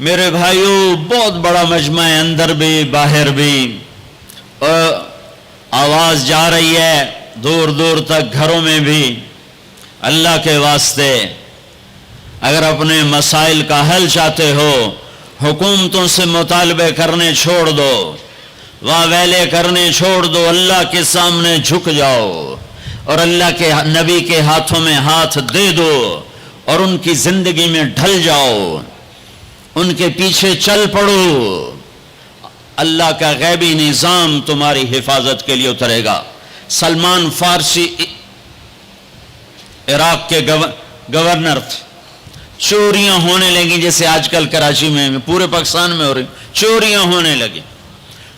میرے بھائیوں بہت بڑا مجمع ہے، اندر بھی باہر بھی، اور آواز جا رہی ہے دور دور تک، گھروں میں بھی۔ اللہ کے واسطے اگر اپنے مسائل کا حل چاہتے ہو، حکومتوں سے مطالبے کرنے چھوڑ دو، واہ ویلے کرنے چھوڑ دو، اللہ کے سامنے جھک جاؤ اور اللہ کے نبی کے ہاتھوں میں ہاتھ دے دو اور ان کی زندگی میں ڈھل جاؤ، ان کے پیچھے چل پڑو۔ اللہ کا غیبی نظام تمہاری حفاظت کے لیے اترے گا۔ سلمان فارسی عراق کے گورنر تھے، چوریاں ہونے لگیں جیسے آج کل کراچی میں، پورے پاکستان میں ہو رہی، چوریاں ہونے لگیں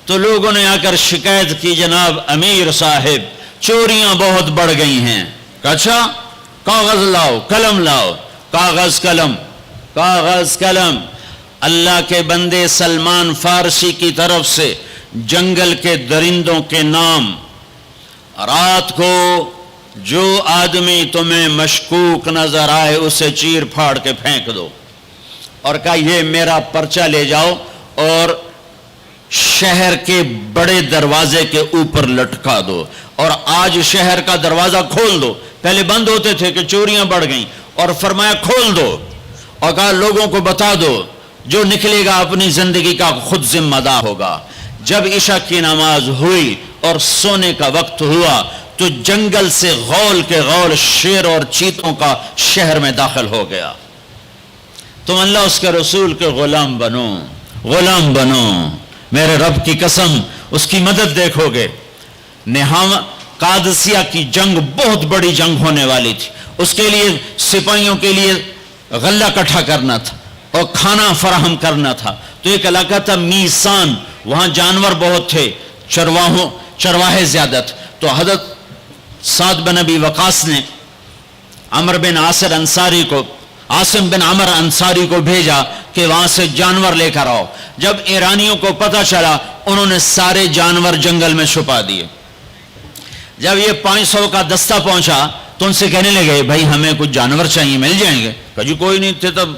تو لوگوں نے آ کر شکایت کی، جناب امیر صاحب چوریاں بہت بڑھ گئی ہیں۔ اچھا کاغذ لاؤ، قلم لاؤ، کاغذ قلم، کاغذ قلم۔ اللہ کے بندے سلمان فارسی کی طرف سے جنگل کے درندوں کے نام، رات کو جو آدمی تمہیں مشکوک نظر آئے اسے چیر پھاڑ کے پھینک دو، اور کہا یہ میرا پرچہ لے جاؤ اور شہر کے بڑے دروازے کے اوپر لٹکا دو، اور آج شہر کا دروازہ کھول دو۔ پہلے بند ہوتے تھے کہ چوریاں بڑھ گئیں، اور فرمایا کھول دو، اور کہا لوگوں کو بتا دو جو نکلے گا اپنی زندگی کا خود ذمہ دار ہوگا۔ جب عشاء کی نماز ہوئی اور سونے کا وقت ہوا تو جنگل سے غول کے غول شیر اور چیتوں کا شہر میں داخل ہو گیا۔ تم اللہ اس کے رسول کے غلام بنو، غلام بنو، میرے رب کی قسم اس کی مدد دیکھو گے۔ قادسیہ کی جنگ بہت بڑی جنگ ہونے والی تھی، اس کے لیے سپاہیوں کے لیے غلہ اکٹھا کرنا تھا اور کھانا فراہم کرنا تھا۔ تو ایک علاقہ تھا میسان، وہاں جانور بہت تھے، چرواہے زیادہ تھے۔ تو حضرت سعد بن ابی وقاص نے عمر بن عاصم بن عمر انصاری کو بھیجا کہ وہاں سے جانور لے کر آؤ۔ جب ایرانیوں کو پتہ چلا انہوں نے سارے جانور جنگل میں چھپا دیے۔ جب یہ 500 کا دستہ پہنچا تو ان سے کہنے لگے بھائی ہمیں کچھ جانور چاہیے، مل جائیں گے؟ کہا جی کوئی نہیں تھے، تب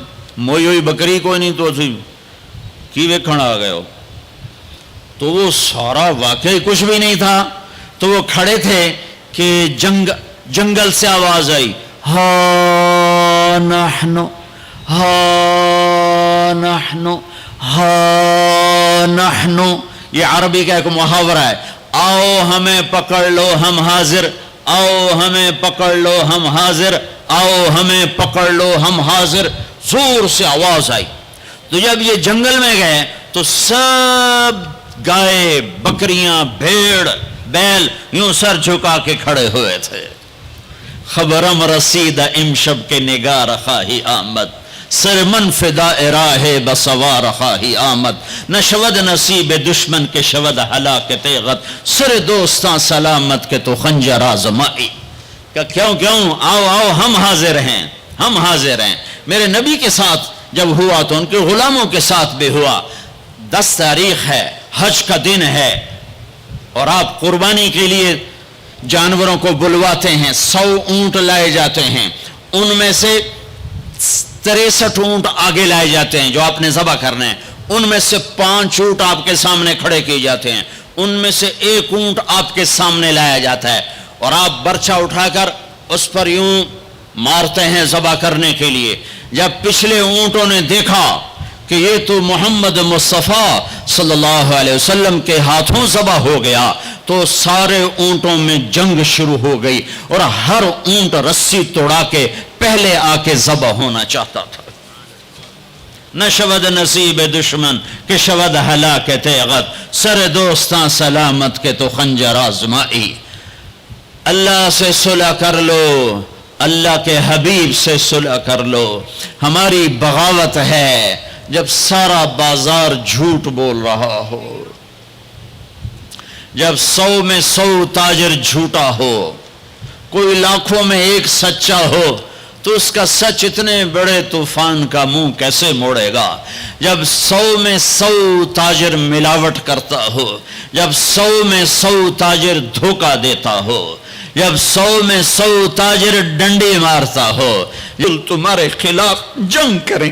موئی ہوئی بکری کوئی نہیں تو کی وے کھڑا آ گئے ہو۔ تو وہ سارا واقعی کچھ بھی نہیں تھا، تو وہ کھڑے تھے کہ جنگل سے آواز آئی، ہا نحنو ہا نحنو ہا نحنو۔ یہ عربی کا ایک محاورہ ہے، آؤ ہمیں پکڑ لو ہم حاضر، آؤ ہمیں پکڑ لو ہم حاضر، آؤ ہمیں پکڑ لو ہم حاضر۔ زور سے آواز آئی۔ تو جب یہ جنگل میں گئے تو سب گائے، بکریاں، بھیڑ، بیل یوں سر جھکا کے کھڑے ہوئے تھے۔ خبرم رسید امشب کے نگار خواہی آمد، سر من فدا راہ بسوار خواہی آمد، نہ شود نصیب دشمن کے شود ہلاک تیغت، سر دوستاں سلامت کے تو خنجر آزمائی۔ کہ کیوں آؤ آؤ ہم حاضر ہیں، ہم حاضر ہیں۔ میرے نبی کے ساتھ جب ہوا تو ان کے غلاموں کے ساتھ بھی ہوا۔ 10 تاریخ ہے، حج کا دن ہے، اور آپ قربانی کے لیے جانوروں کو بلواتے ہیں۔ 100 اونٹ لائے جاتے ہیں، ان میں سے 63 اونٹ آگے لائے جاتے ہیں جو آپ نے ذبح کرنے ہیں، ان میں سے 5 اونٹ آپ کے سامنے کھڑے کیے جاتے ہیں، ان میں سے 1 اونٹ آپ کے سامنے لایا جاتا ہے، اور آپ برچہ اٹھا کر اس پر یوں مارتے ہیں ذبح کرنے کے لیے۔ جب پچھلے اونٹوں نے دیکھا کہ یہ تو محمد مصطفیٰ صلی اللہ علیہ وسلم کے ہاتھوں ذبح ہو گیا، تو سارے اونٹوں میں جنگ شروع ہو گئی، اور ہر اونٹ رسی توڑا کے پہلے آ کے ذبح ہونا چاہتا تھا۔ نہ شود نصیب دشمن کہ شود ہلاک تیغت، سر دوستاں سلامت کے تو خنجر آزمائی۔ اللہ سے صلح کر لو، اللہ کے حبیب سے صلح کر لو۔ ہماری بغاوت ہے جب سارا بازار جھوٹ بول رہا ہو، جب 100 میں 100 تاجر جھوٹا ہو، کوئی لاکھوں میں ایک سچا ہو، تو اس کا سچ اتنے بڑے طوفان کا منہ کیسے موڑے گا؟ جب 100 میں 100 تاجر ملاوٹ کرتا ہو، جب 100 میں 100 تاجر دھوکہ دیتا ہو، جب 100 میں 100 تاجر ڈنڈی مارتا ہو، تمہارے خلاف جنگ کریں